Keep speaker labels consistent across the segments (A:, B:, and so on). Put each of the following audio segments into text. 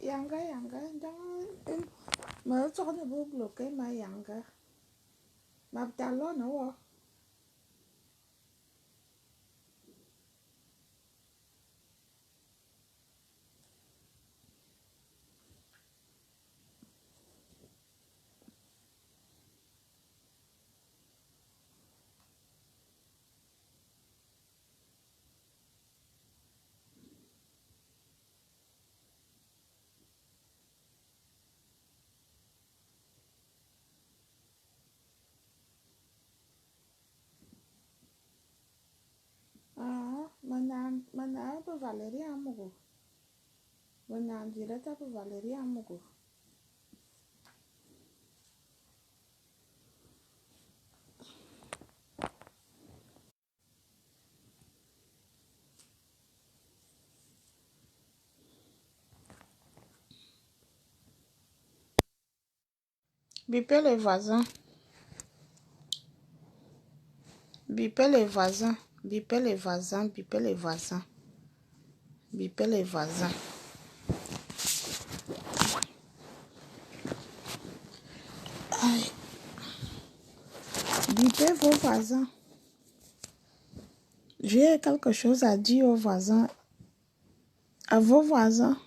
A: Yanga, yanga. Mais tu ne peux bloquer ma yanga. Ma talon, non. Ah, mana apa Valérie Amogo. Mana direct apa Valérie Amogo. Bipez les voisins. Bipez les voisins. Bipez les voisins. Bipez les voisins. Bipez les voisins. Aïe. Bipez vos voisins. J'ai quelque chose à dire aux voisins. À vos voisins.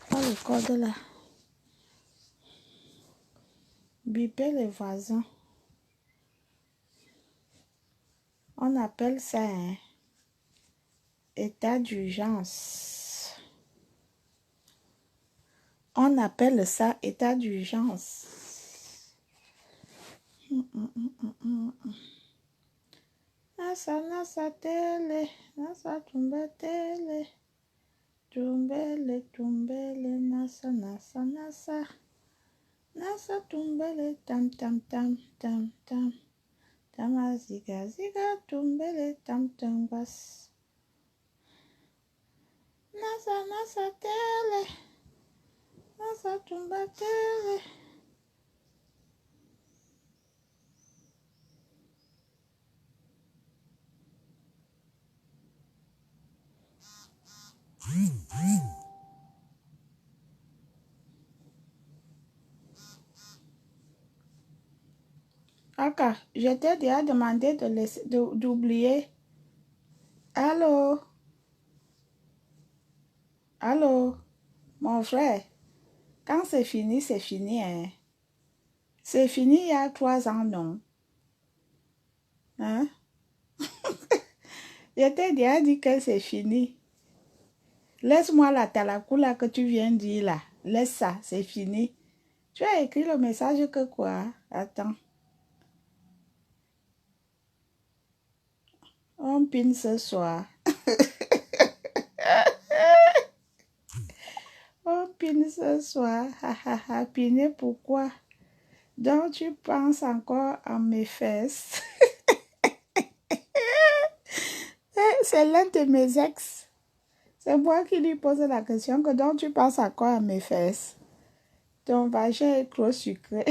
A: Pas le code là. Bipez les voisins. On appelle ça état d'urgence. On appelle ça état d'urgence. Nasa tele, nasa tumbele, tumbele, nasa, nasa tumbele, tam, tama ziga, tumbele, tam, bas. Nasa tele, nasa tumbele. Aka, je t'ai déjà demandé d'oublier. Allô? Allô? Mon frère, quand c'est fini, hein? C'est fini il y a 3 ans, non? Hein? Je t'ai déjà dit que c'est fini. Laisse-moi la talakula que tu viens de dire là. Laisse ça, c'est fini. Tu as écrit le message que quoi? Attends. On pine ce soir. On pine ce soir. Piner pourquoi? Donc tu penses encore à mes fesses. C'est l'un de mes ex. C'est moi qui lui pose la question que donc tu penses encore à mes fesses. Ton vagin est trop sucré.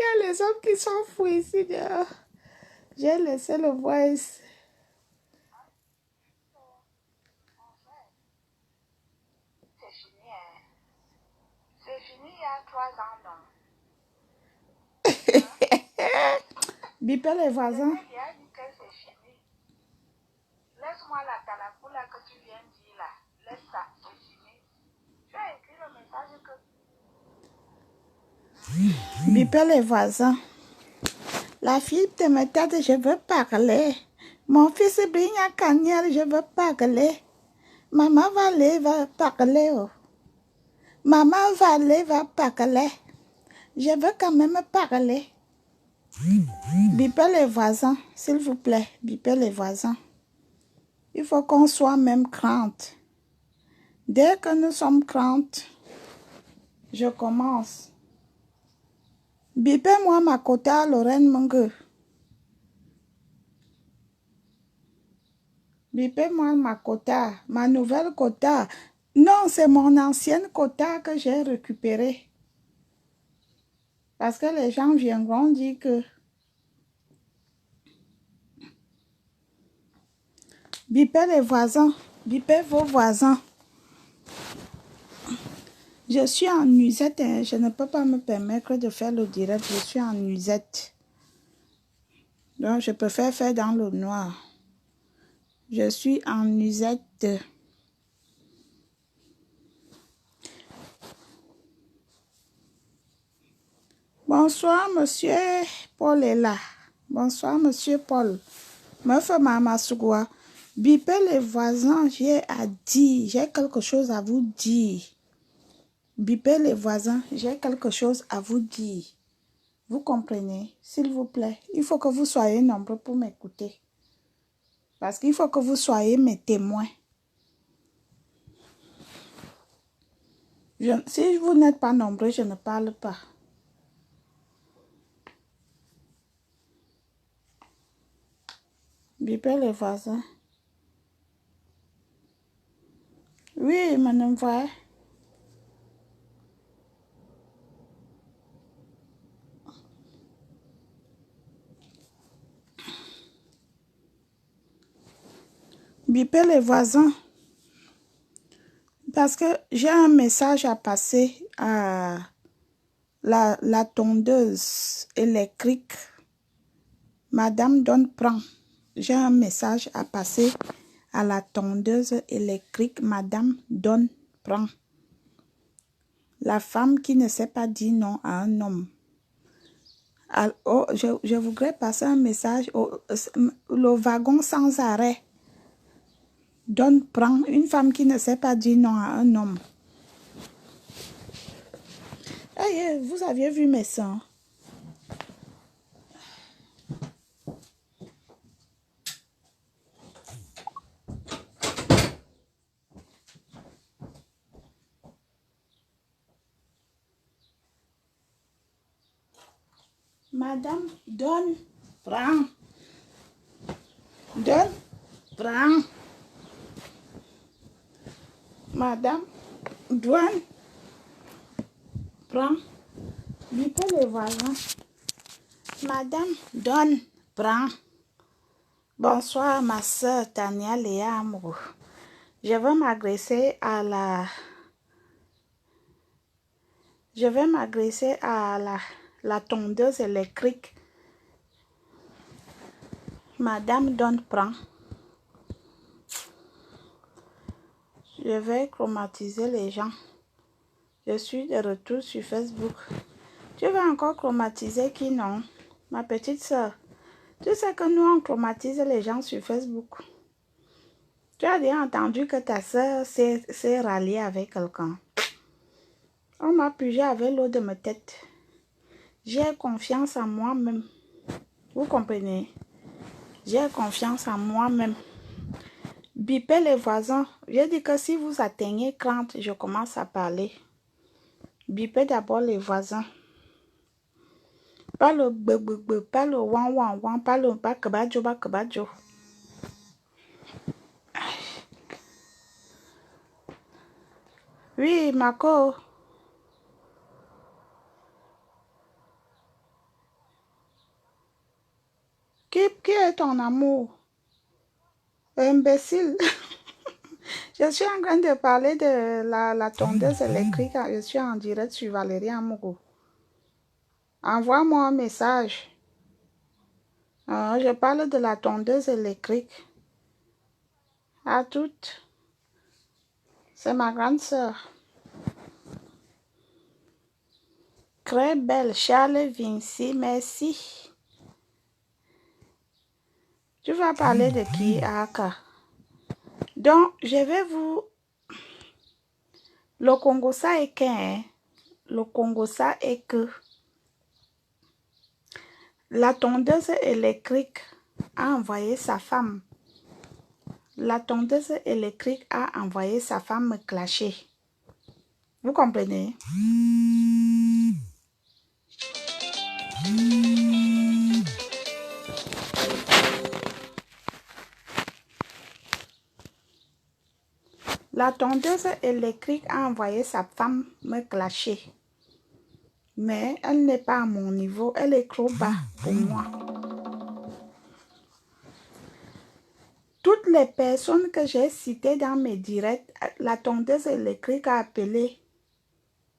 A: Il y a les hommes qui sont fous ici dehors. J'ai laissé le voice. C'est fini, hein? C'est fini il y a 3 ans, non? Bipez les voisins. Il a dit que c'est fini. Laisse-moi la talakula que tu viens de dire là. Laisse ça, c'est fini. Tu as écrit le message que... Bipez les voisins. La fille de ma tête, je veux parler. Mon fils Bigna Kanyel, je veux parler. Maman Valé va parler. Oh. Maman Valé va parler. Je veux quand même parler. Bipez les voisins, s'il vous plaît. Bipez les voisins. Il faut qu'on soit même crainte. Dès que nous sommes craintes, je commence. Bipez-moi ma quota, Lorraine Mungue. Bipez-moi ma quota, ma nouvelle quota. Non, c'est mon ancienne quota que j'ai récupérée. Parce que les gens viendront dire que Bipez les voisins. Bipez vos voisins. Je suis en nuisette. Hein. Je ne peux pas me permettre de faire le direct. Je suis en nuisette. Donc, je préfère faire dans le noir. Je suis en nuisette. Bonsoir, monsieur Paul est là. Bonsoir, monsieur Paul. Meuf Mama Sougoua. Bipez les voisins, j'ai à dire. J'ai quelque chose à vous dire. Bipez les voisins, j'ai quelque chose à vous dire. Vous comprenez? S'il vous plaît, il faut que vous soyez nombreux pour m'écouter. Parce qu'il faut que vous soyez mes témoins. Si vous n'êtes pas nombreux, je ne parle pas. Bipez les voisins. Oui, madame voix. Bipez les voisins. Parce que j'ai un message à passer à la tondeuse électrique. Madame Donne prend. J'ai un message à passer à la tondeuse électrique. Madame Donne prend. La femme qui ne sait pas dire non à un homme. Alors, je voudrais passer un message. Le wagon sans arrêt. Donne prend. Une femme qui ne sait pas dire non à un homme. Hey, vous aviez vu mes seins? Madame, donne, prends. Donne, prends. Madame, donne, prends. Bipez les voisins. Madame, donne, prends. Bonsoir, ma soeur Tania Léa Amourou. Je vais m'agresser à la tondeuse électrique. Madame donne prend. Je vais chromatiser les gens. Je suis de retour sur Facebook. Tu vas encore chromatiser qui non? Ma petite soeur. Tu sais que nous on chromatise les gens sur Facebook. Tu as déjà entendu que ta soeur s'est ralliée avec quelqu'un. On m'a pugé avec l'eau de ma tête. J'ai confiance en moi-même. Vous comprenez? J'ai confiance en moi-même. Bipez les voisins. J'ai dit que si vous atteignez 30, je commence à parler. Bipez d'abord les voisins. Pas le bebe, pas le wan wan wan, pas le bakabadjo. Oui, Marco. Qui est ton amour? Imbécile. Je suis en train de parler de la tondeuse électrique. Je suis en direct sur Valérie Amourou. Envoie-moi un message. Je parle de la tondeuse électrique. À toutes. C'est ma grande sœur. Très belle. Charles Vinci, merci. Tu vas parler de qui, Aka? Donc, je vais vous... Le Congo, ça est qu'un... Le Congo, ça est que... La tondeuse électrique a envoyé sa femme. La tondeuse électrique a envoyé sa femme me clasher. Vous comprenez? La tondeuse électrique a envoyé sa femme me clasher. Mais elle n'est pas à mon niveau. Elle est trop bas pour moi. Tout toutes les personnes que j'ai citées dans mes directs, la tondeuse électrique a appelé.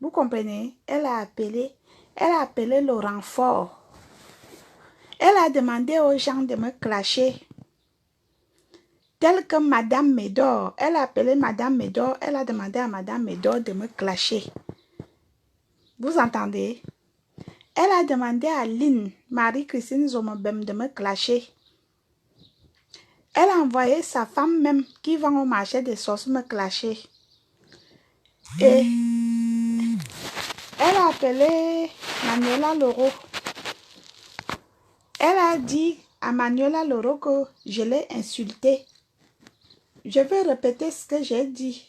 A: Vous comprenez? Elle a appelé le renfort. Elle a demandé aux gens de me clasher. Tel que Madame Médor, elle a appelé Madame Médor, elle a demandé à Madame Médor de me clasher. Vous entendez? Elle a demandé à Lynn, Marie-Christine Zomobem de me clasher. Elle a envoyé sa femme même qui vend au marché des sauces me clasher. Et elle a appelé Manuela Loro. Elle a dit à Manuela Loro que je l'ai insultée. Je vais répéter ce que j'ai dit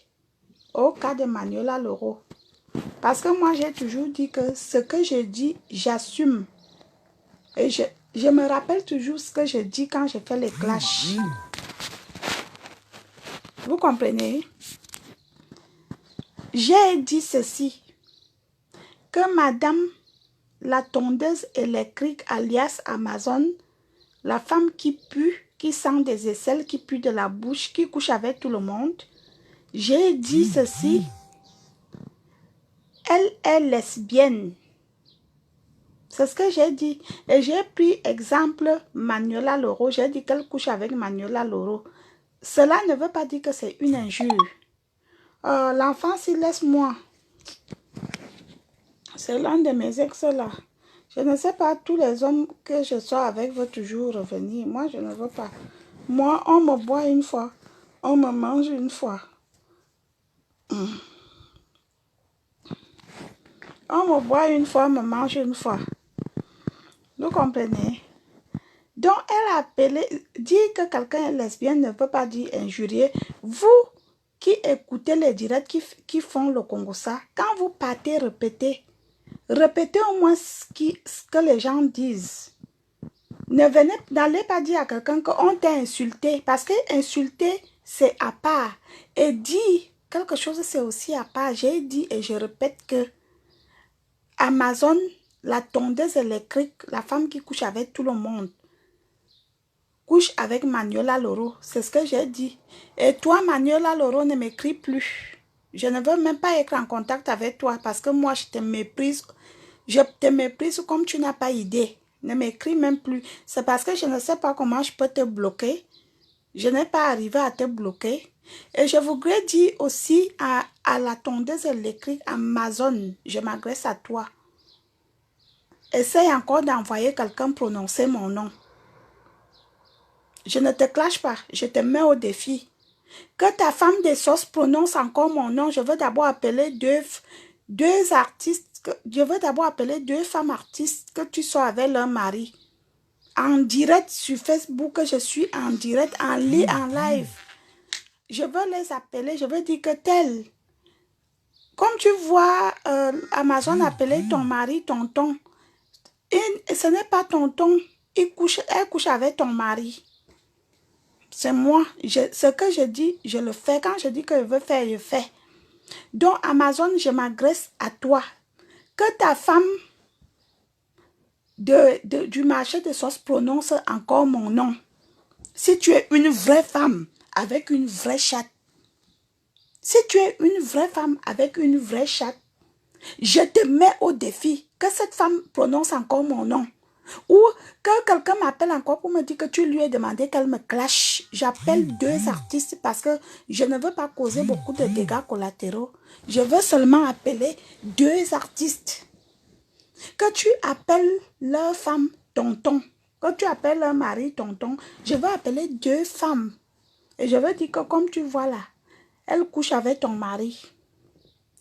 A: au cas de Manuela Loro. Parce que moi, j'ai toujours dit que ce que je dis, j'assume. Et je me rappelle toujours ce que je dis quand je fais les clashs. Vous comprenez? J'ai dit ceci, que Madame la tondeuse électrique alias Amazon, la femme qui pue, qui sent des aisselles, qui pue de la bouche, qui couche avec tout le monde, j'ai dit ceci, elle est lesbienne. C'est ce que j'ai dit. Et j'ai pris exemple Manuela Loro, j'ai dit qu'elle couche avec Manuela Loro. Cela ne veut pas dire que c'est une injure. L'enfant, s'il laisse-moi. C'est l'un de mes ex là. Je ne sais pas, tous les hommes que je sois avec veulent toujours revenir. Moi, je ne veux pas. Moi, on me boit une fois. On me mange une fois. On me boit une fois, on me mange une fois. Vous comprenez? Donc, elle a appelé, dire que quelqu'un est lesbienne ne peut pas dire injurier. Vous qui écoutez les directs qui font le Congossa, quand vous partez, répétez au moins ce que les gens disent. N'allez pas dire à quelqu'un qu'on t'a insulté, parce que insulter, c'est à part. Et dire quelque chose, c'est aussi à part. J'ai dit et je répète que Amazon, la tondeuse électrique, la femme qui couche avec tout le monde, couche avec Manuela Loro. C'est ce que j'ai dit. Et toi, Manuela Loro, ne m'écris plus. Je ne veux même pas être en contact avec toi parce que moi, je te méprise. Je te méprise comme tu n'as pas idée. Ne m'écris même plus. C'est parce que je ne sais pas comment je peux te bloquer. Je n'ai pas arrivé à te bloquer. Et je voudrais dire aussi à la tondeuse électrique Amazon, je m'adresse à toi. Essaye encore d'envoyer quelqu'un prononcer mon nom. Je ne te clash pas, je te mets au défi. Que ta femme des sauces prononce encore mon nom, je veux d'abord appeler deux artistes, je veux d'abord appeler deux femmes artistes que tu sois avec leur mari. En direct sur Facebook, je suis en direct, en live. Je veux les appeler, je veux dire que tel. Comme tu vois Amazon appeler ton mari tonton. Et ce n'est pas tonton, elle couche avec ton mari. C'est moi. Ce que je dis, je le fais. Quand je dis que je veux faire, je fais. Donc, Amazon, je m'adresse à toi. Que ta femme du marché de sauce prononce encore mon nom. Si tu es une vraie femme avec une vraie chatte. Si tu es une vraie femme avec une vraie chatte, je te mets au défi que cette femme prononce encore mon nom. Ou que quelqu'un m'appelle encore pour me dire que tu lui as demandé qu'elle me clash. J'appelle deux artistes parce que je ne veux pas causer beaucoup de dégâts collatéraux. Je veux seulement appeler deux artistes. Que tu appelles leur femme tonton. Que tu appelles leur mari tonton. Je veux appeler deux femmes. Et je veux dire que comme tu vois là, elle couche avec ton mari.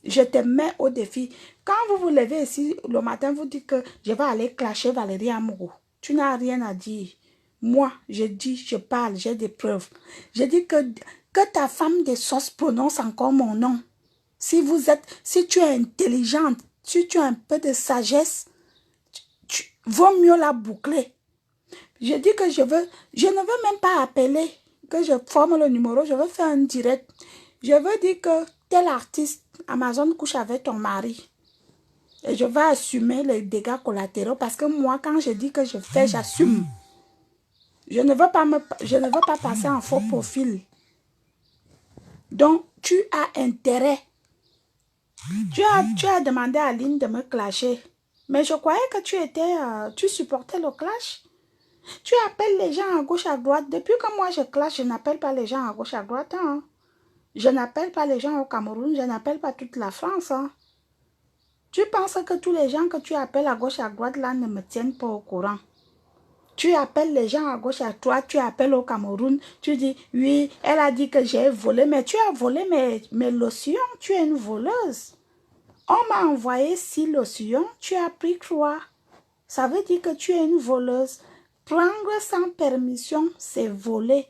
A: Je te mets au défi. Quand vous vous levez ici le matin, vous dites que je vais aller clasher Valérie Amourou. Tu n'as rien à dire. Moi, je dis, je parle, j'ai des preuves. Je dis que ta femme de sauce prononce encore mon nom. Si tu es intelligente, si tu as un peu de sagesse, vaut mieux la boucler. Je dis que je ne veux même pas appeler, que je forme le numéro, je veux faire un direct. Je veux dire que tel artiste, Amazon couche avec ton mari. Et je vais assumer les dégâts collatéraux parce que moi, quand je dis que je fais, j'assume. Je ne veux pas passer en faux profil. Donc, tu as intérêt. Tu as demandé à Aline de me clasher. Mais je croyais que tu supportais le clash. Tu appelles les gens à gauche, à droite. Depuis que moi je clash, je n'appelle pas les gens à gauche, à droite. Hein. Je n'appelle pas les gens au Cameroun. Je n'appelle pas toute la France. Hein. Tu penses que tous les gens que tu appelles à gauche, à droite, là, ne me tiennent pas au courant. Tu appelles les gens à gauche, à droite, tu appelles au Cameroun, tu dis, oui, elle a dit que j'ai volé, mais tu as volé mes lotions, tu es une voleuse. On m'a envoyé 6 lotions, tu as pris 3. Ça veut dire que tu es une voleuse. Prendre sans permission, c'est voler.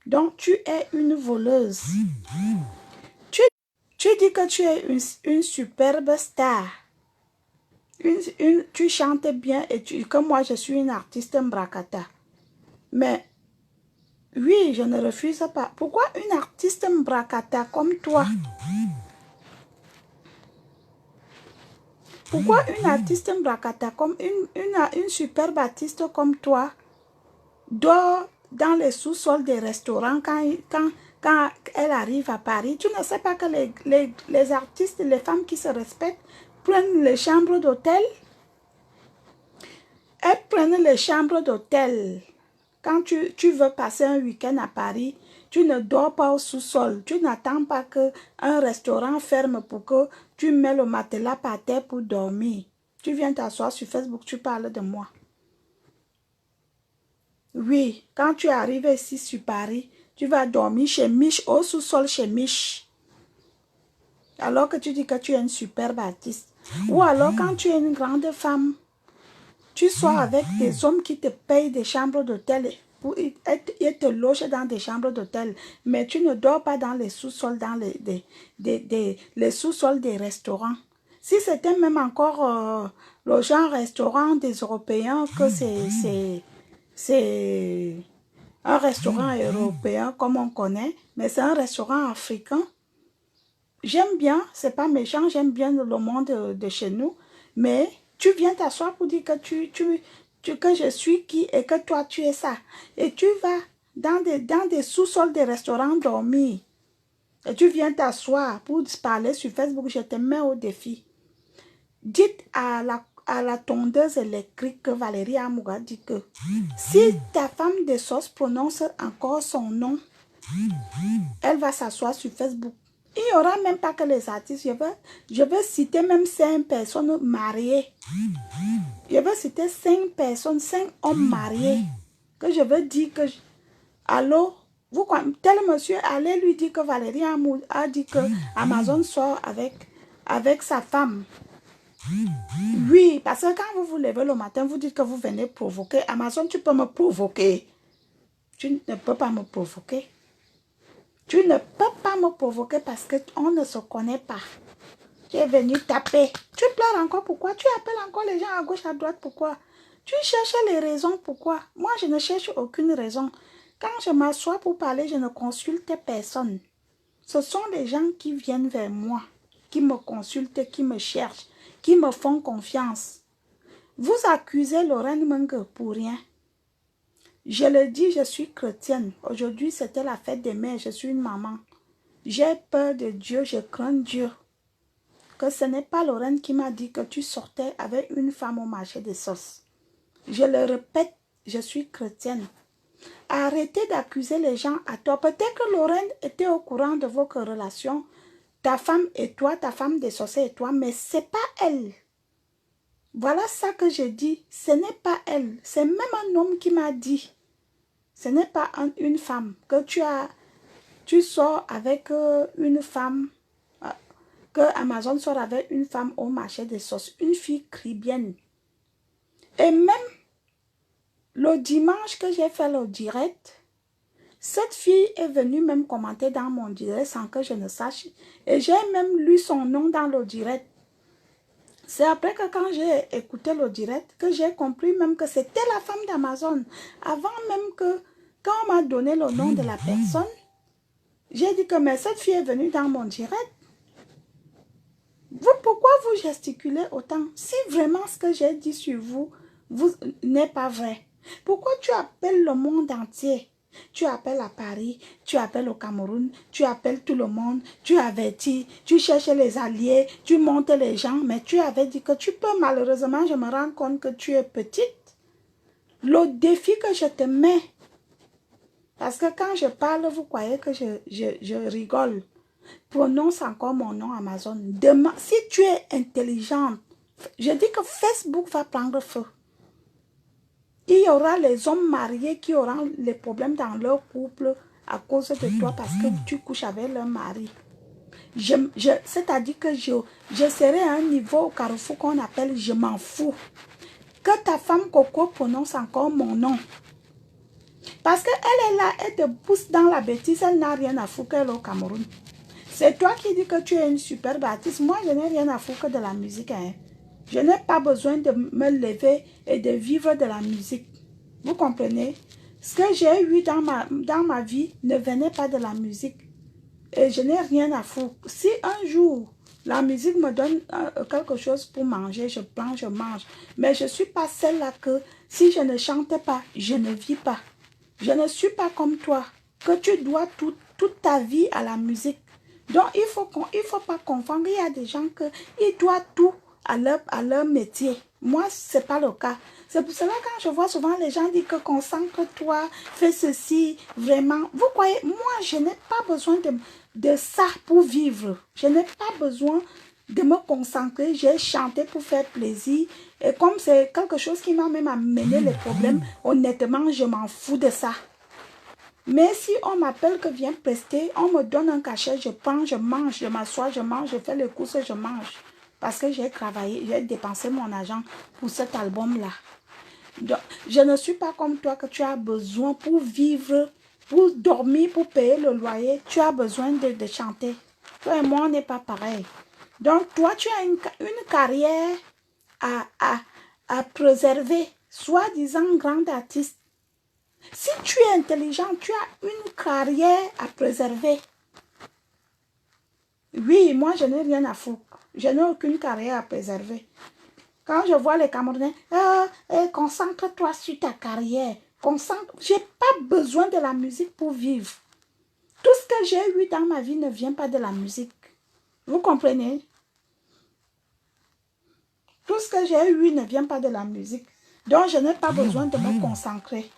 A: Donc, tu es une voleuse. Tu dis que tu es une superbe star. Tu chantes bien et que moi, je suis une artiste Mbrakata. Mais, oui, je ne refuse pas. Pourquoi une artiste Mbrakata comme toi? Pourquoi une artiste Mbrakata comme une superbe artiste comme toi dort dans les sous-sols des restaurants quand elle arrive à Paris? Tu ne sais pas que les artistes, les femmes qui se respectent, prennent les chambres d'hôtel? Elles prennent les chambres d'hôtel. Quand tu veux passer un week-end à Paris, tu ne dors pas au sous-sol. Tu n'attends pas qu'un restaurant ferme pour que tu mets le matelas par terre pour dormir. Tu viens t'asseoir sur Facebook, tu parles de moi. Oui, quand tu arrives ici sur Paris, tu vas dormir chez Mich, au sous-sol chez Mich. Alors que tu dis que tu es une superbe artiste. Ou alors quand tu es une grande femme, tu sors avec des hommes qui te payent des chambres d'hôtel. Ils te logent dans des chambres d'hôtel. Mais tu ne dors pas dans les sous-sols, dans les sous-sols des restaurants. Si c'était même encore le genre restaurant des Européens, que c'est un restaurant européen comme on connaît, mais c'est un restaurant africain. J'aime bien, c'est pas méchant, j'aime bien le monde de chez nous, mais tu viens t'asseoir pour dire que que je suis qui et que toi tu es ça. Et tu vas dans des sous-sols des restaurants dormir. Et tu viens t'asseoir pour parler sur Facebook, je te mets au défi. Dites à la tondeuse électrique que Valérie Amouga dit que si ta femme de sauce prononce encore son nom, elle va s'asseoir sur Facebook. Il n'y aura même pas que les artistes. Je veux citer même 5 personnes mariées. Je veux citer 5 personnes, 5 hommes mariés. Que je veux dire que... Allô? Tel monsieur, allez lui dire que Valérie a dit que Amazon sort avec sa femme. Oui, parce que quand vous vous levez le matin, vous dites que vous venez provoquer. Amazon, tu peux me provoquer. Tu ne peux pas me provoquer. Tu ne peux pas me provoquer parce qu'on ne se connaît pas. Tu es venu taper. Tu pleures encore pourquoi? Tu appelles encore les gens à gauche, à droite pourquoi? Tu cherches les raisons pourquoi? Moi, je ne cherche aucune raison. Quand je m'assois pour parler, je ne consulte personne. Ce sont les gens qui viennent vers moi, qui me consultent, qui me cherchent, qui me font confiance. Vous accusez Lorraine Menge pour rien. Je le dis, je suis chrétienne. Aujourd'hui, c'était la fête des mères. Je suis une maman. J'ai peur de Dieu, je crains Dieu. Que ce n'est pas Lorraine qui m'a dit que tu sortais avec une femme au marché des sauces. Je le répète, je suis chrétienne. Arrêtez d'accuser les gens à toi. Peut-être que Lorraine était au courant de vos relations. Ta femme et toi, ta femme des sauces et toi, mais ce n'est pas elle. Voilà ça que je dis. Ce n'est pas elle. C'est même un homme qui m'a dit. Ce n'est pas une femme que tu sors avec une femme, que Amazon sort avec une femme au marché des sauces, une fille caribéenne. Et même le dimanche que j'ai fait le direct, cette fille est venue même commenter dans mon direct sans que je ne sache. Et j'ai même lu son nom dans le direct. C'est après que quand j'ai écouté le direct, que j'ai compris même que c'était la femme d'Amazon. Avant même que, quand on m'a donné le nom de la personne, j'ai dit que mais cette fille est venue dans mon direct. Pourquoi vous gesticulez autant? Si vraiment ce que j'ai dit sur vous n'est pas vrai. Pourquoi tu appelles le monde entier? Tu appelles à Paris, tu appelles au Cameroun, tu appelles tout le monde, tu avertis, tu cherches les alliés, tu montes les gens, mais tu avais dit que tu peux malheureusement, je me rends compte que tu es petite. Le défi que je te mets, parce que quand je parle, vous croyez que je rigole. Prononce encore mon nom Amazon. Demain, si tu es intelligente, je dis que Facebook va prendre feu. Il y aura les hommes mariés qui auront les problèmes dans leur couple à cause de toi parce que tu couches avec leur mari. C'est-à-dire que je serai à un niveau au carrefour qu'on appelle je m'en fous. Que ta femme Coco prononce encore mon nom. Parce qu'elle est là, elle te pousse dans la bêtise, elle n'a rien à foutre qu'elle est au Cameroun. C'est toi qui dis que tu es une superbe artiste. Moi, je n'ai rien à foutre que de la musique. Hein. Je n'ai pas besoin de me lever et de vivre de la musique. Vous comprenez? Ce que j'ai eu dans ma vie ne venait pas de la musique. Et je n'ai rien à foutre. Si un jour, la musique me donne quelque chose pour manger, je prends, je mange. Mais je ne suis pas celle-là que si je ne chante pas, je ne vis pas. Je ne suis pas comme toi, que tu dois toute ta vie à la musique. Donc, il ne faut pas confondre. Il y a des gens qui doivent tout à leur métier. Moi, ce n'est pas le cas. C'est pour cela que quand je vois souvent les gens dire que concentre-toi, fais ceci, vraiment. Vous croyez, moi, je n'ai pas besoin de ça pour vivre. Je n'ai pas besoin de me concentrer. J'ai chanté pour faire plaisir. Et comme c'est quelque chose qui m'a même amené les problèmes, honnêtement, je m'en fous de ça. Mais si on m'appelle que viens prester, on me donne un cachet, je prends, je mange, je m'assois, je mange, je fais les courses, je mange. Parce que j'ai travaillé, j'ai dépensé mon argent pour cet album-là. Donc, je ne suis pas comme toi que tu as besoin pour vivre, pour dormir, pour payer le loyer. Tu as besoin de chanter. Toi et moi, on n'est pas pareil. Donc, toi, tu as une carrière à préserver, soi-disant grande artiste. Si tu es intelligent, tu as une carrière à préserver. Oui, moi, je n'ai rien à foutre. Je n'ai aucune carrière à préserver. Quand je vois les Camerounais, concentre-toi sur ta carrière. Je n'ai pas besoin de la musique pour vivre. Tout ce que j'ai eu dans ma vie ne vient pas de la musique. Vous comprenez? Tout ce que j'ai eu ne vient pas de la musique. Donc, je n'ai pas besoin de me concentrer.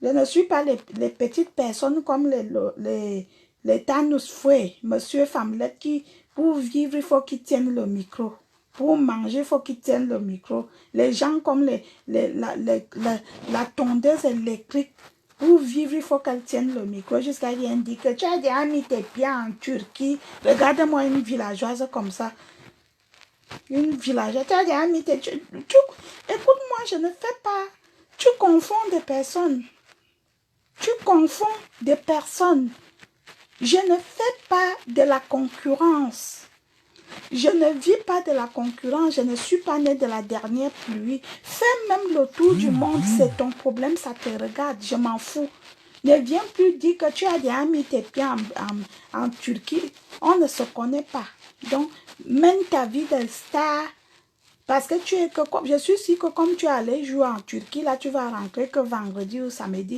A: Je ne suis pas les petites personnes comme les Thanos Fouet, Monsieur Famlet, qui, pour vivre, il faut qu'ils tiennent le micro. Pour manger, il faut qu'ils tiennent le micro. Les gens comme la tondeuse électrique, pour vivre, il faut qu'elle tienne le micro. Jusqu'à dire que tu as déjà mis tes pieds en Turquie. Regarde-moi une villageoise comme ça. Une villageoise, tu as déjà mis tes... Écoute-moi, je ne fais pas... Tu confonds des personnes. Tu confonds des personnes. Je ne fais pas de la concurrence. Je ne vis pas de la concurrence. Je ne suis pas née de la dernière pluie. Fais même le tour du monde. C'est ton problème. Ça te regarde. Je m'en fous. Ne viens plus dire que tu as déjà mis tes pieds en Turquie. On ne se connaît pas. Donc, mène ta vie de star. Parce que je suis sûre que comme tu es allé jouer en Turquie, là tu vas rentrer que vendredi ou samedi.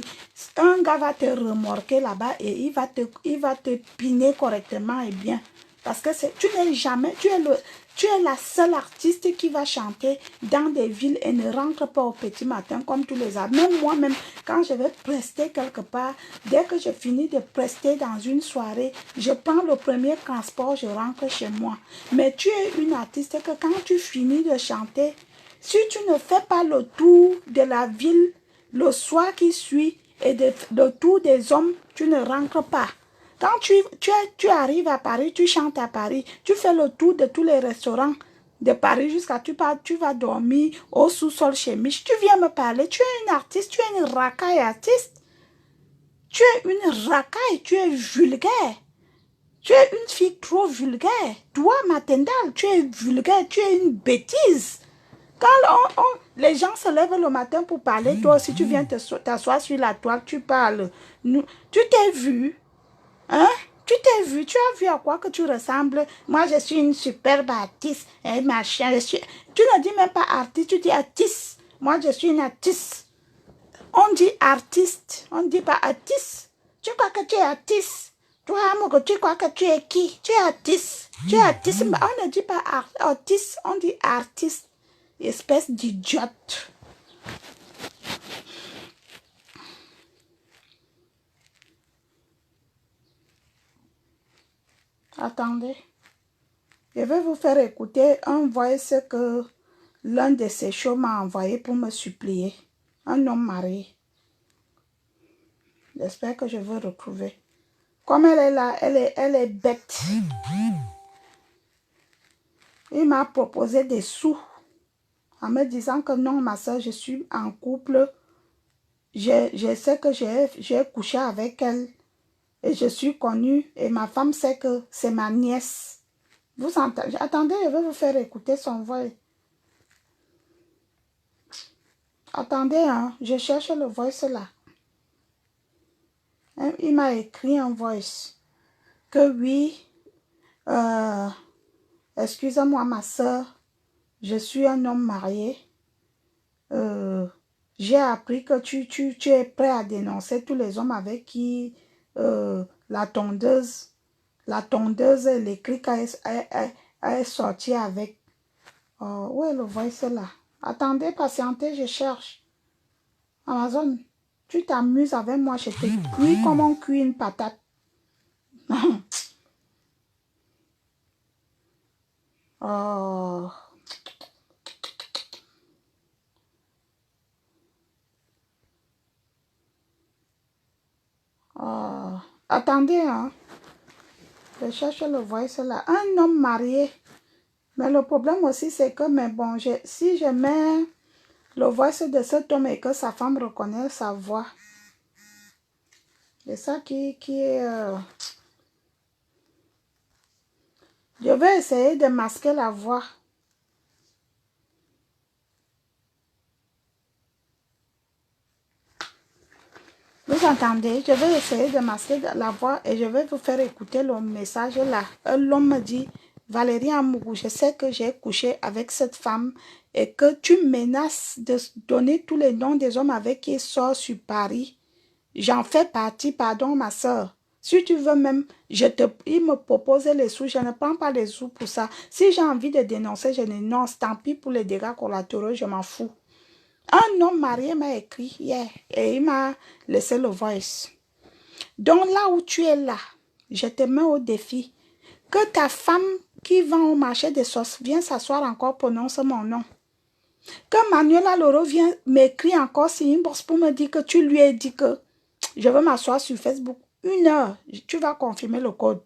A: Un gars va te remorquer là-bas et il va te piner correctement et bien. Parce que tu n'es jamais, tu es la seule artiste qui va chanter dans des villes et ne rentre pas au petit matin comme tous les autres. Même moi-même, quand je vais prester quelque part, dès que je finis de prester dans une soirée, je prends le premier transport, je rentre chez moi. Mais tu es une artiste que quand tu finis de chanter, si tu ne fais pas le tour de la ville le soir qui suit et le tour des hommes, tu ne rentres pas. Quand tu arrives à Paris, tu chantes à Paris, tu fais le tour de tous les restaurants de Paris jusqu'à tu vas dormir au sous-sol chez Mich. Tu viens me parler, tu es une artiste, tu es une racaille artiste. Tu es une racaille, tu es vulgaire. Tu es une fille trop vulgaire. Toi, Matendal, tu es vulgaire, tu es une bêtise. Quand les gens se lèvent le matin pour parler, toi aussi tu viens t'asseoir sur la toile, tu parles. Tu t'es vu. Hein? Tu t'es vu, tu as vu à quoi que tu ressembles. Moi, je suis une superbe artiste. Machin, tu ne dis même pas artiste, tu dis artiste. Moi, je suis une artiste. On dit artiste, on ne dit pas artiste. Tu crois que tu es artiste? Toi, Amogo, tu crois que tu es qui? Tu es artiste. Tu es artiste. Mais on ne dit pas artiste, on dit artiste. Espèce d'idiote. Attendez. Je vais vous faire écouter un voice que l'un de ces shows m'a envoyé pour me supplier. Un homme marié. J'espère que je vais retrouver. Comme elle est là, elle est bête. Il m'a proposé des sous en me disant que non, ma soeur, je suis en couple. Je sais que j'ai couché avec elle et je suis connue et ma femme sait que c'est ma nièce. Vous entendez? Attendez, je vais vous faire écouter son voix. Attendez, hein, je cherche le voice là. Il m'a écrit un voice que oui, excusez-moi ma soeur, je suis un homme marié. J'ai appris que tu es prêt à dénoncer tous les hommes avec qui la tondeuse et les clics est sortie avec. Où est le voice là? Attendez, patientez, je cherche. Amazon, tu t'amuses avec moi, je te cuis comme on cuit une patate. Oh. Oh. Attendez, hein. Je cherche le voice là. Un homme marié. Mais le problème aussi, c'est que, mais bon, si je mets le voice de cet homme et que sa femme reconnaît sa voix, c'est ça qui est... Je vais essayer de masquer la voix. Vous entendez? Je vais essayer de masquer la voix et je vais vous faire écouter le message là. L'homme me dit, Valérie Amourou, je sais que j'ai couché avec cette femme et que tu menaces de donner tous les noms des hommes avec qui il sort sur Paris. J'en fais partie, pardon ma soeur. Si tu veux même, il me propose les sous, je ne prends pas les sous pour ça. Si j'ai envie de dénoncer, je dénonce. Tant pis pour les dégâts collatéraux, je m'en fous. Un homme marié m'a écrit hier et il m'a laissé le voice. Donc là où tu es là, je te mets au défi. Que ta femme qui vend au marché des sauces vienne s'asseoir encore, prononce mon nom. Que Manuela Loro vient m'écrire encore sur inbox pour me dire que tu lui as dit que je veux m'asseoir sur Facebook. 1 heure, tu vas confirmer le code.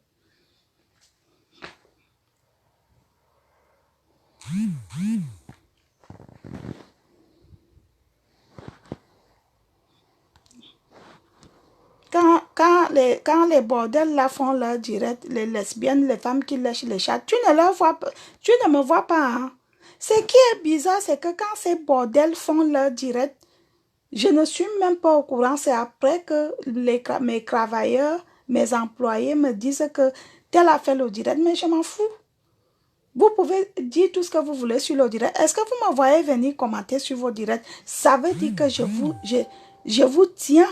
A: Quand les bordels là font leur direct, les lesbiennes, les femmes qui lèchent les chats, tu ne me vois pas. Hein? Ce qui est bizarre, c'est que quand ces bordels font leur direct, je ne suis même pas au courant. C'est après que mes travailleurs, mes employés me disent que tel a fait le direct, mais je m'en fous. Vous pouvez dire tout ce que vous voulez sur le direct. Est-ce que vous me voyez venir commenter sur vos directs? Ça veut dire que je vous tiens.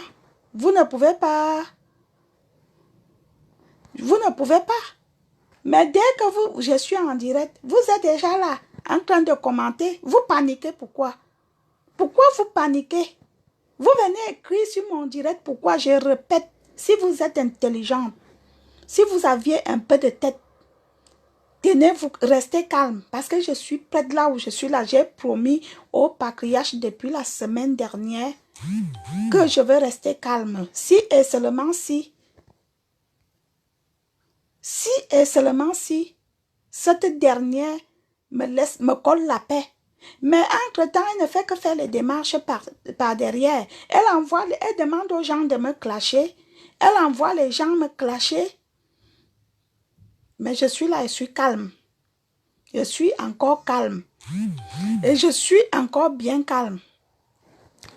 A: Vous ne pouvez pas. Vous ne pouvez pas. Mais dès que je suis en direct, vous êtes déjà là, en train de commenter. Vous paniquez pourquoi? Pourquoi vous paniquez? Vous venez écrire sur mon direct pourquoi je répète. Si vous êtes intelligente, si vous aviez un peu de tête, tenez-vous, restez calme. Parce que je suis près de là où je suis là. J'ai promis au patriarche depuis la semaine dernière que je vais rester calme. Si et seulement si et seulement si cette dernière me colle la paix. Mais entre-temps, elle ne fait que faire les démarches par derrière. Elle demande aux gens de me clasher. Elle envoie les gens me clasher. Mais je suis là, je suis calme. Je suis encore calme. Et je suis encore bien calme.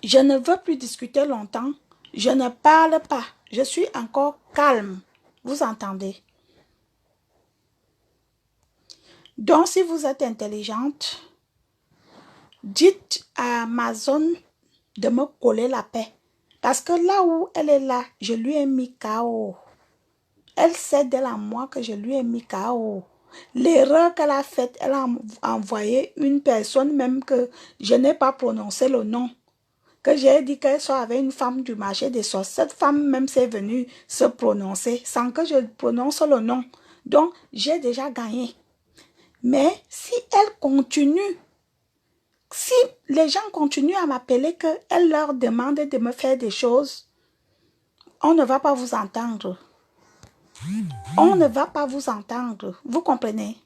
A: Je ne veux plus discuter longtemps. Je ne parle pas. Je suis encore calme. Vous entendez? Donc, si vous êtes intelligente, dites à Amazon de me coller la paix. Parce que là où elle est là, je lui ai mis KO. Elle sait d'elle à moi que je lui ai mis KO. L'erreur qu'elle a faite, elle a envoyé une personne même que je n'ai pas prononcé le nom. Que j'ai dit qu'elle soit avec une femme du marché des sorciers. Cette femme même s'est venue se prononcer sans que je prononce le nom. Donc, j'ai déjà gagné. Mais si elle continue, si les gens continuent à m'appeler qu'elle leur demande de me faire des choses, on ne va pas vous entendre. On ne va pas vous entendre. Vous comprenez?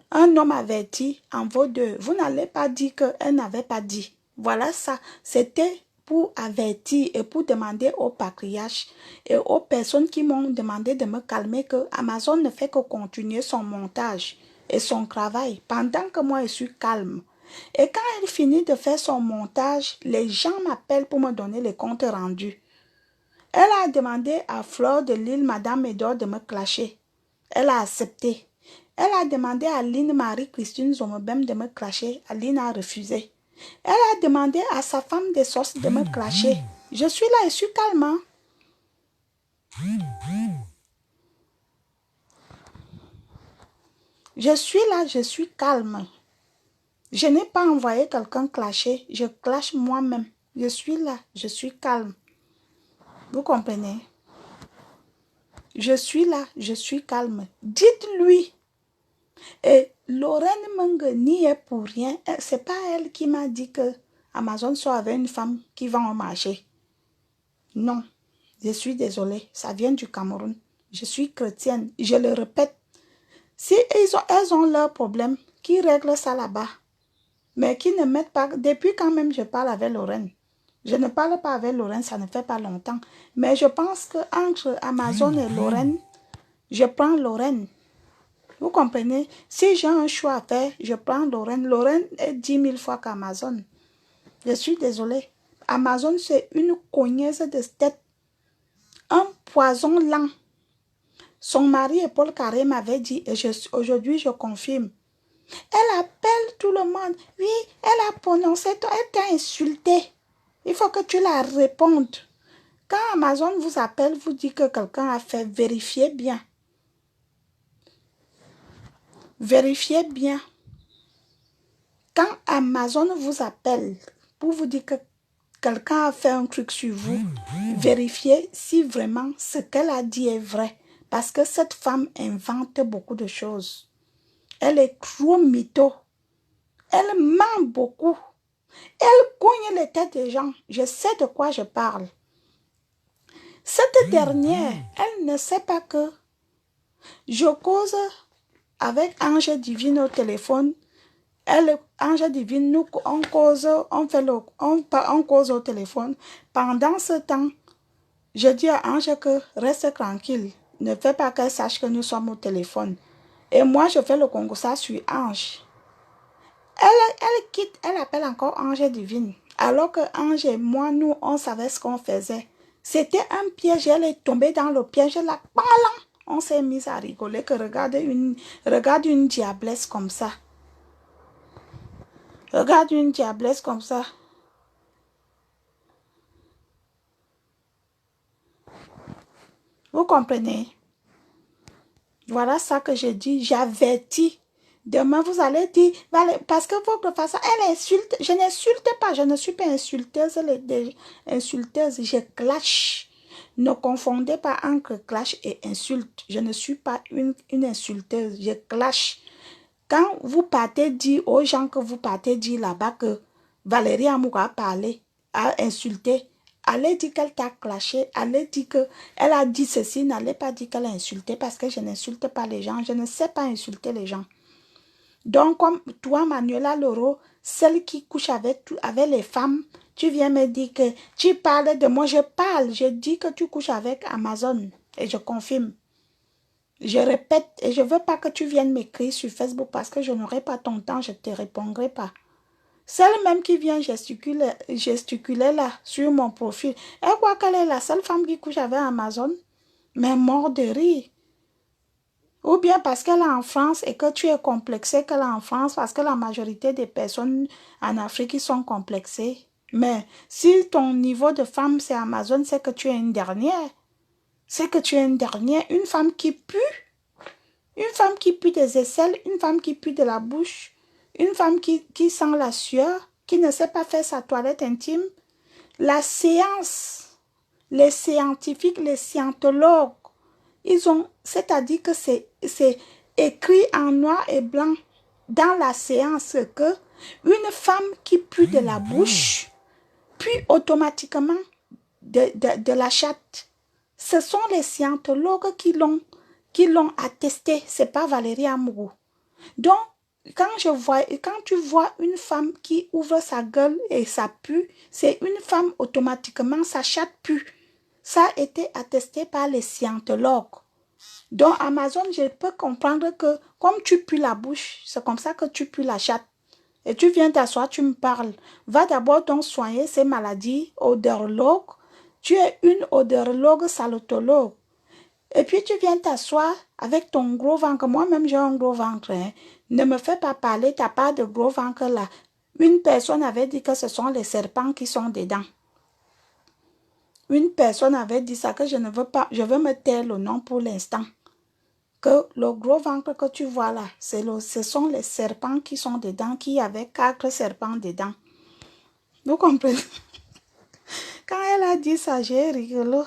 A: Un homme averti en vaut deux. Vous n'allez pas dire qu'elle n'avait pas dit. Voilà ça. C'était pour avertir et pour demander au patriarche et aux personnes qui m'ont demandé de me calmer que Amazon ne fait que continuer son montage et son travail pendant que moi je suis calme. Et quand elle finit de faire son montage, les gens m'appellent pour me donner les comptes rendus. Elle a demandé à Fleur de Lille, Madame Médor, de me clasher. Elle a accepté. Elle a demandé à Aline Marie-Christine Zomobem de me clasher. Aline a refusé. Elle a demandé à sa femme de sauce de me clasher. Je suis là, je suis calme. Hein? Je suis là, je suis calme. Je n'ai pas envoyé quelqu'un clasher. Je clash moi-même. Je suis là, je suis calme. Vous comprenez? Je suis là, je suis calme. Dites-lui. Et Lorraine Menge n'y est pour rien. C'est pas elle qui m'a dit que Amazon soit avec une femme qui vend au marché. Non, je suis désolée. Ça vient du Cameroun. Je suis chrétienne. Je le répète. Si elles ont leurs problèmes, qui règlent ça là-bas. Mais qui ne mettent pas... Depuis quand même je parle avec Lorraine. Je ne parle pas avec Lorraine, ça ne fait pas longtemps. Mais je pense qu'entre Amazon et Lorraine, je prends Lorraine. Vous comprenez? Si j'ai un choix à faire, je prends Lorraine. Lorraine est 10 000 fois qu'Amazon. Je suis désolée. Amazon, c'est une cognaise de tête. Un poison lent. Son mari et Paul Carré m'avaient dit, et aujourd'hui je confirme. Elle appelle tout le monde. Oui, elle a prononcé, elle t'a insulté. Il faut que tu la répondes. Quand Amazon vous appelle, vous dit que quelqu'un a fait, vérifiez bien. Vérifiez bien. Quand Amazon vous appelle pour vous dire que quelqu'un a fait un truc sur vous, vérifiez si vraiment ce qu'elle a dit est vrai. Parce que cette femme invente beaucoup de choses. Elle est trop mytho. Elle ment beaucoup. Elle cogne les têtes des gens. Je sais de quoi je parle. Cette dernière, elle ne sait pas que je cause avec Ange Divine au téléphone. Elle, Ange Divine, nous, on cause au téléphone. Pendant ce temps, je dis à Ange que reste tranquille. Ne fais pas qu'elle sache que nous sommes au téléphone. Et moi, je fais le Congo ça sur Ange. Elle quitte, elle appelle encore Ange Divine. Alors que Ange et moi, nous, on savait ce qu'on faisait. C'était un piège, elle est tombée dans le piège, là, on s'est mis à rigoler que regarde une diablesse comme ça. Regarde une diablesse comme ça. Vous comprenez? Voilà ça que je dis, j'avertis. Demain, vous allez dire, parce que votre façon, elle insulte. Je n'insulte pas, je ne suis pas insulteuse. Insulteuse, je clash. Ne confondez pas entre clash et insulte. Je ne suis pas une insulteuse, je clash. Quand vous partez dire aux gens que vous partez dire là-bas que Valérie Amour a parlé, a insulté, allez dire qu'elle t'a clashé, allez dire qu'elle a dit ceci, n'allez pas dire qu'elle a insulté parce que je n'insulte pas les gens, je ne sais pas insulter les gens. Donc, comme toi, Manuela Loro, celle qui couche avec les femmes, tu viens me dire que tu parles de moi, je parle, je dis que tu couches avec Amazon et je confirme. Je répète et je ne veux pas que tu viennes m'écrire sur Facebook parce que je n'aurai pas ton temps, je ne te répondrai pas. Celle même qui vient gesticuler là sur mon profil, elle croit qu'elle est la seule femme qui couche avec Amazon, mais mort de rire. Ou bien parce qu'elle est en France et que tu es complexé qu'elle est en France parce que la majorité des personnes en Afrique sont complexées. Mais si ton niveau de femme, c'est Amazon, c'est que tu es une dernière. C'est que tu es une dernière. Une femme qui pue. Une femme qui pue des aisselles. Une femme qui pue de la bouche. Une femme qui sent la sueur. Qui ne sait pas faire sa toilette intime. La séance. Les scientifiques, les scientologues, ils ont, c'est-à-dire que c'est écrit en noir et blanc dans la séance que une femme qui pue de la bouche, puis automatiquement de la chatte. Ce sont les scientologues qui l'ont attesté. C'est pas Valérie Amourou. Donc, quand tu vois une femme qui ouvre sa gueule et ça pue, c'est une femme automatiquement, sa chatte pue. Ça a été attesté par les scientologues. Donc, Amazon, je peux comprendre que comme tu pues la bouche, c'est comme ça que tu pues la chatte. Et tu viens t'asseoir, tu me parles. Va d'abord donc soigner ces maladies, odorologue. Tu es une odorologue salotologue. Et puis tu viens t'asseoir avec ton gros ventre. Moi-même, j'ai un gros ventre. Hein. Ne me fais pas parler, tu n'as pas de gros ventre là. Une personne avait dit que ce sont les serpents qui sont dedans. Une personne avait dit ça, que je ne veux pas, je veux me taire le nom pour l'instant. Que le gros ventre que tu vois là, ce sont les serpents qui sont dedans, qui avaient 4 serpents dedans. Vous comprenez? Quand elle a dit ça, j'ai rigolé.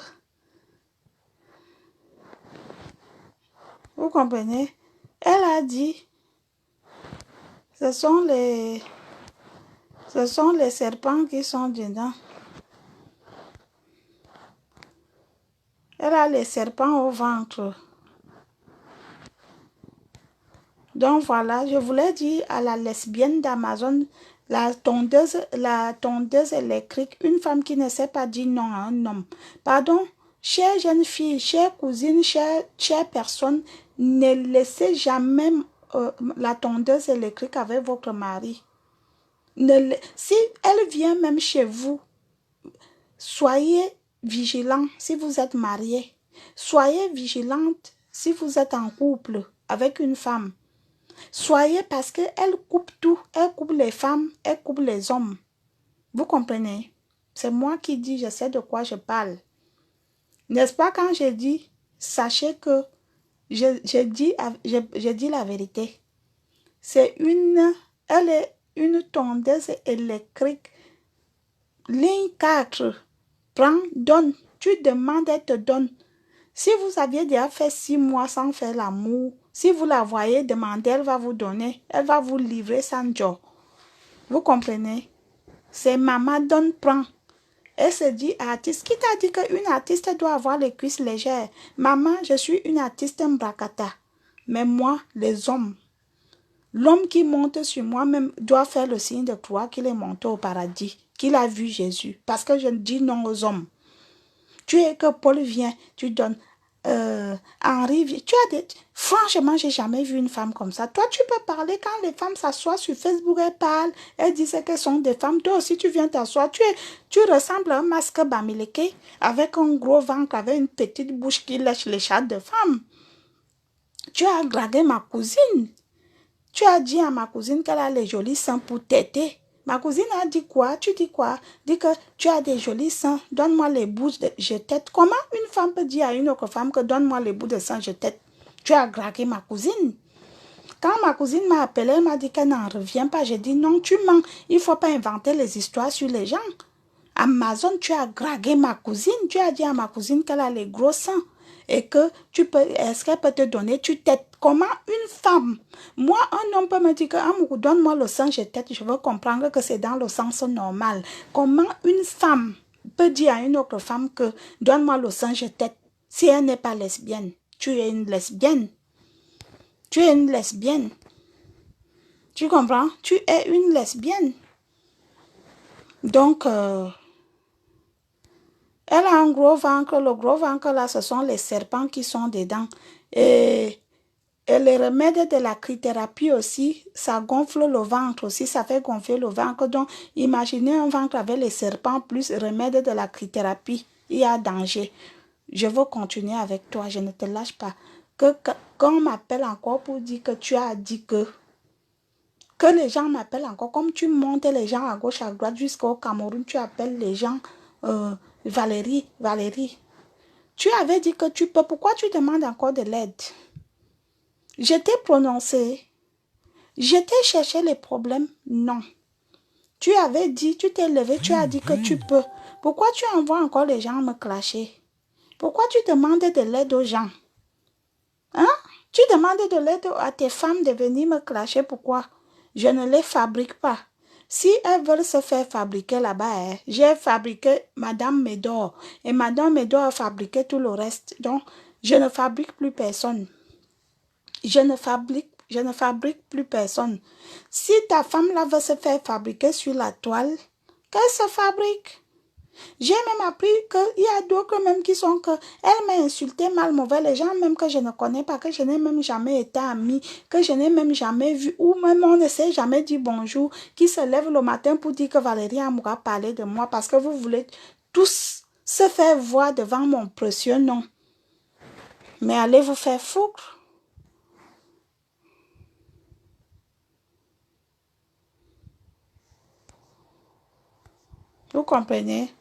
A: Vous comprenez? Elle a dit, ce sont les serpents qui sont dedans. Elle a les serpents au ventre. Donc voilà, je voulais dire à la lesbienne d'Amazon, la tondeuse électrique, une femme qui ne sait pas dire non à un homme. Pardon, chère jeune fille, chère cousine, chère personne, ne laissez jamais la tondeuse électrique avec votre mari. Si elle vient même chez vous, soyez vigilant si vous êtes marié. Soyez vigilante si vous êtes en couple avec une femme. Soyez parce qu'elle coupe tout. Elle coupe les femmes, elle coupe les hommes. Vous comprenez? C'est moi qui dis, je sais de quoi je parle. N'est-ce pas quand je dis, sachez que je dis la vérité. Elle est une tondeuse électrique. Ligne 4. Prends, donne. Tu demandes, elle te donne. Si vous aviez déjà fait 6 mois sans faire l'amour, si vous la voyez demander, elle va vous donner. Elle va vous livrer sans job. Vous comprenez? C'est maman donne, prend. Elle se dit artiste. Qui t'a dit qu'une artiste doit avoir les cuisses légères? Maman, je suis une artiste mbrakata. Mais moi, les hommes, l'homme qui monte sur moi-même doit faire le signe de croix qu'il est monté au paradis, qu'il a vu Jésus. Parce que je dis non aux hommes. Tu es que Paul vient, tu donnes. Henri, tu as des... Franchement, j'ai jamais vu une femme comme ça. Toi, tu peux parler quand les femmes s'assoient sur Facebook, elles parlent, elles disent qu'elles sont des femmes. Toi aussi, tu viens t'asseoir. Tu ressembles à un masque bamileke avec un gros ventre, avec une petite bouche qui lèche les chats de femmes. Tu as dragué ma cousine. Tu as dit à ma cousine qu'elle a les jolis seins pour t'aider. Ma cousine a dit quoi? Tu dis quoi? Dis que tu as des jolis seins, donne-moi les bouts de je t'aide. Comment une femme peut dire à une autre femme que donne-moi les bouts de seins, je t'aide? Tu as dragué ma cousine. Quand ma cousine m'a appelé, elle m'a dit qu'elle n'en revient pas. J'ai dit non, tu mens. Il ne faut pas inventer les histoires sur les gens. Amazon, tu as dragué ma cousine. Tu as dit à ma cousine qu'elle a les gros seins. Et que est-ce qu'elle peut te donner, tu t'aides. Comment une femme, moi, un homme peut me dire que donne-moi le sang, je t'aide. Je veux comprendre que c'est dans le sens normal. Comment une femme peut dire à une autre femme que donne-moi le sang, je t'aide, si elle n'est pas lesbienne? Tu es une lesbienne. Tu es une lesbienne. Tu comprends? Tu es une lesbienne. Donc, elle a un gros ventre. Le gros ventre, là, ce sont les serpents qui sont dedans. Et les remèdes de la cryothérapie aussi, ça gonfle le ventre aussi, ça fait gonfler le ventre. Donc, imaginez un ventre avec les serpents plus remède de la cryothérapie. Il y a danger. Je veux continuer avec toi, je ne te lâche pas. Quand on m'appelle encore pour dire que tu as dit que, Que les gens m'appellent encore, comme tu montes les gens à gauche, à droite, jusqu'au Cameroun, tu appelles les gens Valérie, Valérie. Tu avais dit que tu peux, pourquoi tu demandes encore de l'aide? Je t'ai prononcé, je t'ai cherché les problèmes, non. Tu avais dit, tu t'es levé, tu as dit que tu peux. Pourquoi tu envoies encore les gens me clasher? Pourquoi tu demandes de l'aide aux gens? Hein? Tu demandes de l'aide à tes femmes de venir me clasher, pourquoi? Je ne les fabrique pas. Si elles veulent se faire fabriquer là-bas, j'ai fabriqué Madame Médor et Madame Médor a fabriqué tout le reste. Donc, je ne fabrique plus personne. Je ne fabrique plus personne. Si ta femme là veut se faire fabriquer sur la toile, qu'elle se fabrique. J'ai même appris qu'il y a d'autres même qui sont que elle m'a insulté mal mauvais, les gens même que je ne connais pas, que je n'ai même jamais été amie, que je n'ai même jamais vu, ou même on ne s'est jamais dit bonjour, qui se lève le matin pour dire que Valérie Amoura parlé de moi parce que vous voulez tous se faire voir devant mon précieux nom. Mais allez vous faire foutre. Vous comprenez?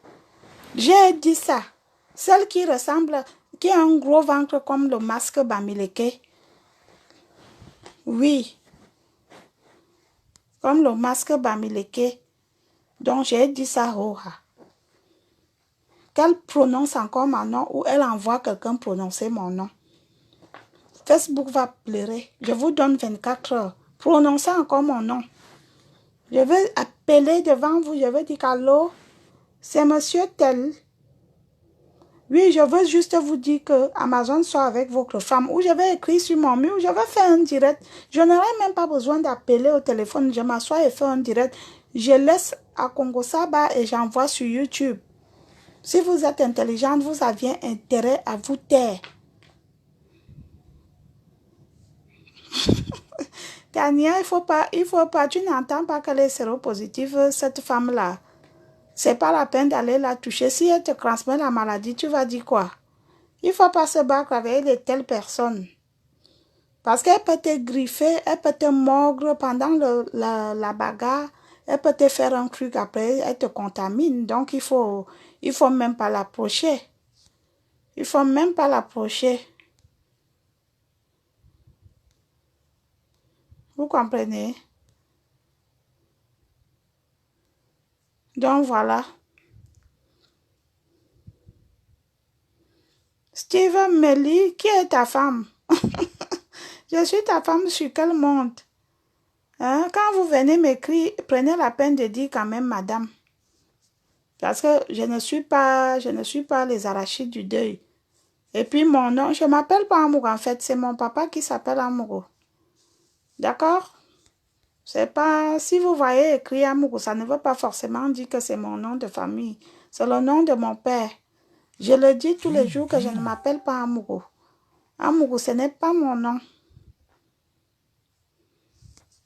A: J'ai dit ça. Celle qui ressemble, qui a un gros ventre comme le masque Bamileke. Oui, comme le masque Bamileke. Donc j'ai dit ça, qu'elle prononce encore mon nom ou elle envoie quelqu'un prononcer mon nom. Facebook va pleurer. Je vous donne 24 heures. Prononcez encore mon nom. Je vais appeler devant vous. Je vais dire allô, c'est monsieur tel. Oui, je veux juste vous dire que Amazon soit avec votre femme. Ou je vais écrire sur mon mur. Je vais faire un direct. Je n'aurai même pas besoin d'appeler au téléphone. Je m'assois et fais un direct. Je laisse à Congo Saba et j'envoie sur YouTube. Si vous êtes intelligente, vous aviez intérêt à vous taire. Tania, il faut pas, tu n'entends pas qu'elle est séropositive, cette femme-là. C'est pas la peine d'aller la toucher. Si elle te transmet la maladie, tu vas dire quoi? Il faut pas se battre avec de telles personnes. Parce qu'elle peut te griffer, elle peut te mordre pendant la bagarre, elle peut te faire un truc après, elle te contamine. Donc, il faut même pas l'approcher. Il faut même pas l'approcher. Vous comprenez? Donc, voilà. Steven Melly, qui est ta femme? Je suis ta femme sur quel monde? Hein? Quand vous venez m'écrire, prenez la peine de dire quand même madame. Parce que je ne suis pas les arachides du deuil. Et puis mon nom, je ne m'appelle pas Amour en fait, c'est mon papa qui s'appelle Amour. D'accord? C'est pas, si vous voyez écrit Amour, ça ne veut pas forcément dire que c'est mon nom de famille. C'est le nom de mon père. Je le dis tous les jours que je ne m'appelle pas Amour. Amour, ce n'est pas mon nom.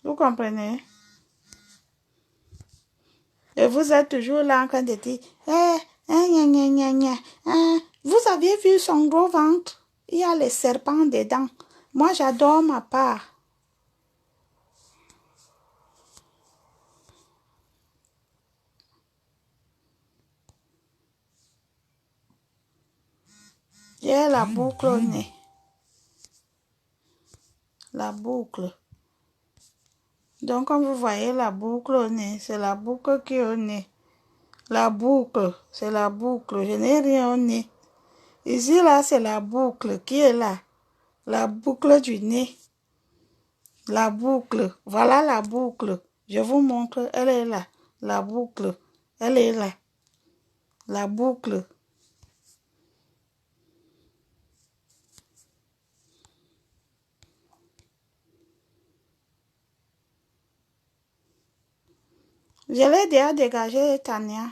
A: Vous comprenez? Et vous êtes toujours là en train de dire, vous aviez vu son gros ventre? Il y a les serpents dedans. Moi, j'adore ma part. J'ai la boucle au nez. La boucle. Donc, comme vous voyez la boucle au nez, c'est la boucle qui est au nez. La boucle, c'est la boucle. Je n'ai rien au nez. Ici, là, c'est la boucle qui est là. La boucle du nez. La boucle. Voilà la boucle. Je vous montre. Elle est là. La boucle. Elle est là. La boucle. Je l'ai déjà dégagé, Tania.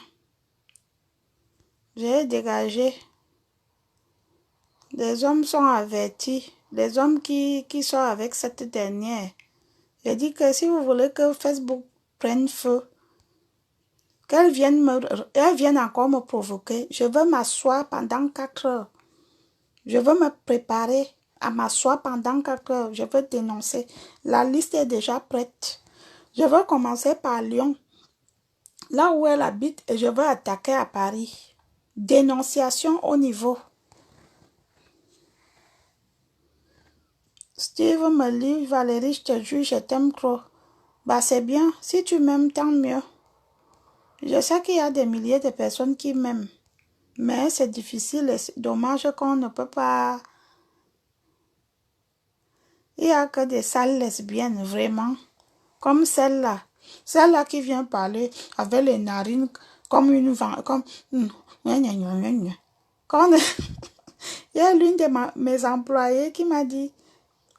A: J'ai dégagé. Les hommes sont avertis. Les hommes qui sont avec cette dernière. J'ai dit que si vous voulez que Facebook prenne feu, qu'elle vienne encore me provoquer. Je veux m'asseoir pendant 4 heures. Je veux me préparer à m'asseoir pendant 4 heures. Je veux dénoncer. La liste est déjà prête. Je veux commencer par Lyon, là où elle habite, et je veux attaquer à Paris. Dénonciation au niveau. Steve me dit, Valérie, je te jure, je t'aime trop. Bah c'est bien, si tu m'aimes, tant mieux. Je sais qu'il y a des milliers de personnes qui m'aiment, mais c'est difficile et c'est dommage qu'on ne peut pas... Il n'y a que des sales lesbiennes, vraiment, comme celle-là. Celle-là qui vient parler avec les narines comme une... Comme... Quand... Il y a l'une de mes employées qui m'a dit,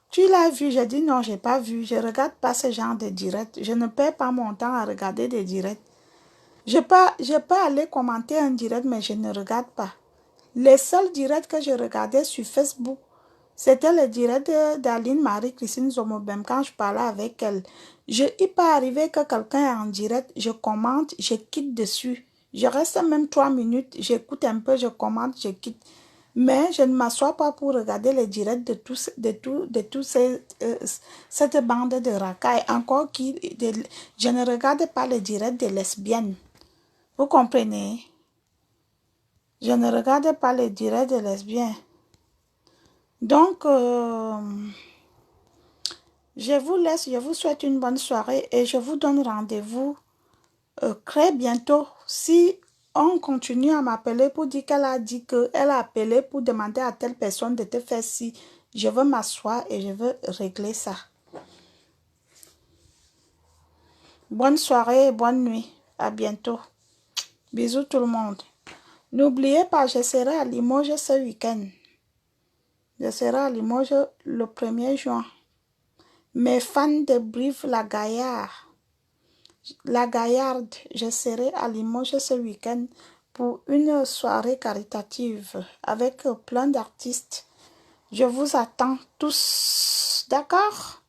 A: tu l'as vu? J'ai dit non, je n'ai pas vu. Je ne regarde pas ce genre de direct. Je ne perds pas mon temps à regarder des directs. Je peux aller commenter un direct, mais je ne regarde pas. Les seuls directs que je regardais sur Facebook, c'était le direct d'Aline Marie-Christine Zomobem quand je parlais avec elle. Il peut arriver que quelqu'un est en direct, je commente, je quitte dessus. Je reste même 3 minutes, j'écoute un peu, je commente, je quitte. Mais je ne m'assois pas pour regarder les directs de tous cette bande de racailles. Encore je ne regarde pas les directs des lesbiennes. Vous comprenez? Je ne regarde pas les directs des lesbiennes. Donc, je vous laisse, je vous souhaite une bonne soirée et je vous donne rendez-vous très bientôt. Si on continue à m'appeler pour dire qu'elle a dit qu'elle a appelé pour demander à telle personne de te faire ci, je veux m'asseoir et je veux régler ça. Bonne soirée et bonne nuit. À bientôt. Bisous tout le monde. N'oubliez pas, je serai à Limoges ce week-end. Je serai à Limoges le 1er juin. Mes fans de Brive-la-Gaillarde, je serai à Limoges ce week-end pour une soirée caritative avec plein d'artistes. Je vous attends tous, d'accord?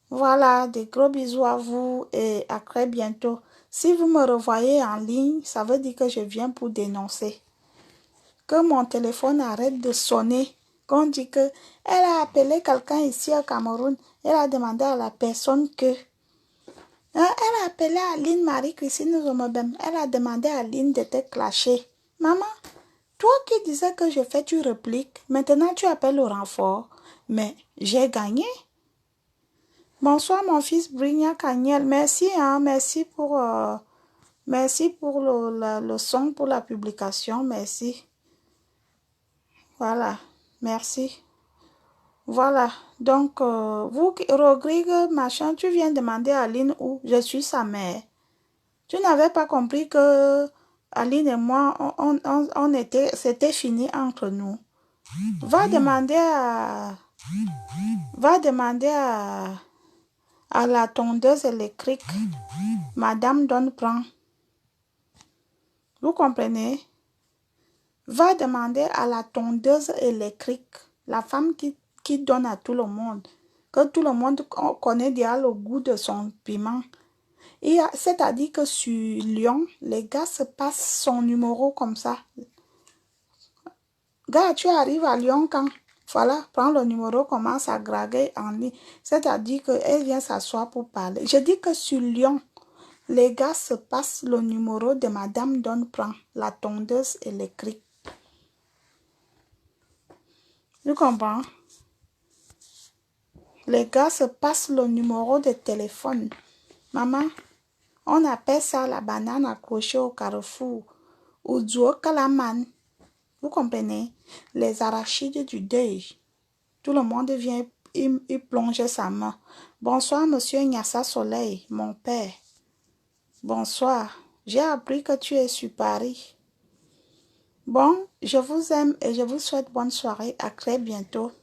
A: Voilà, des gros bisous à vous et à très bientôt. Si vous me revoyez en ligne, ça veut dire que je viens pour dénoncer. Que mon téléphone arrête de sonner. Qu'on dit que elle a appelé quelqu'un ici au Cameroun. Elle a demandé à la personne que... Elle a appelé Aline Marie-Christine Zomobem. Elle a demandé à Aline de te clasher. Maman, toi qui disais que je fais, tu répliques. Maintenant, tu appelles au renfort. Mais j'ai gagné. Bonsoir, mon fils Brignac Kaniel. Merci, hein, merci pour le son, pour la publication. Merci. Voilà, merci. Voilà, donc, vous, Rodrigue, machin, tu viens demander à Aline où je suis sa mère. Tu n'avais pas compris que Aline et moi, c'était fini entre nous. Va demander à la tondeuse électrique, Madame Donne-Prend. Vous comprenez? Va demander à la tondeuse électrique, la femme qui donne à tout le monde, que tout le monde connaît déjà le goût de son piment. C'est-à-dire que sur Lyon, les gars se passent son numéro comme ça. Gars, tu arrives à Lyon quand? Voilà, prends le numéro, commence à graguer en ligne. C'est-à-dire qu'elle vient s'asseoir pour parler. Je dis que sur Lyon, les gars se passent le numéro de Madame Donne-Prend, la tondeuse électrique. Tu comprends? Les gars se passent le numéro de téléphone. Maman, on appelle ça la banane accrochée au carrefour. Ou duo kalaman. Vous comprenez? Les arachides du deuil. Tout le monde vient y plonger sa main. Bonsoir, monsieur Nyassa Soleil, mon père. Bonsoir. J'ai appris que tu es sur Paris. Bon, je vous aime et je vous souhaite bonne soirée. À très bientôt.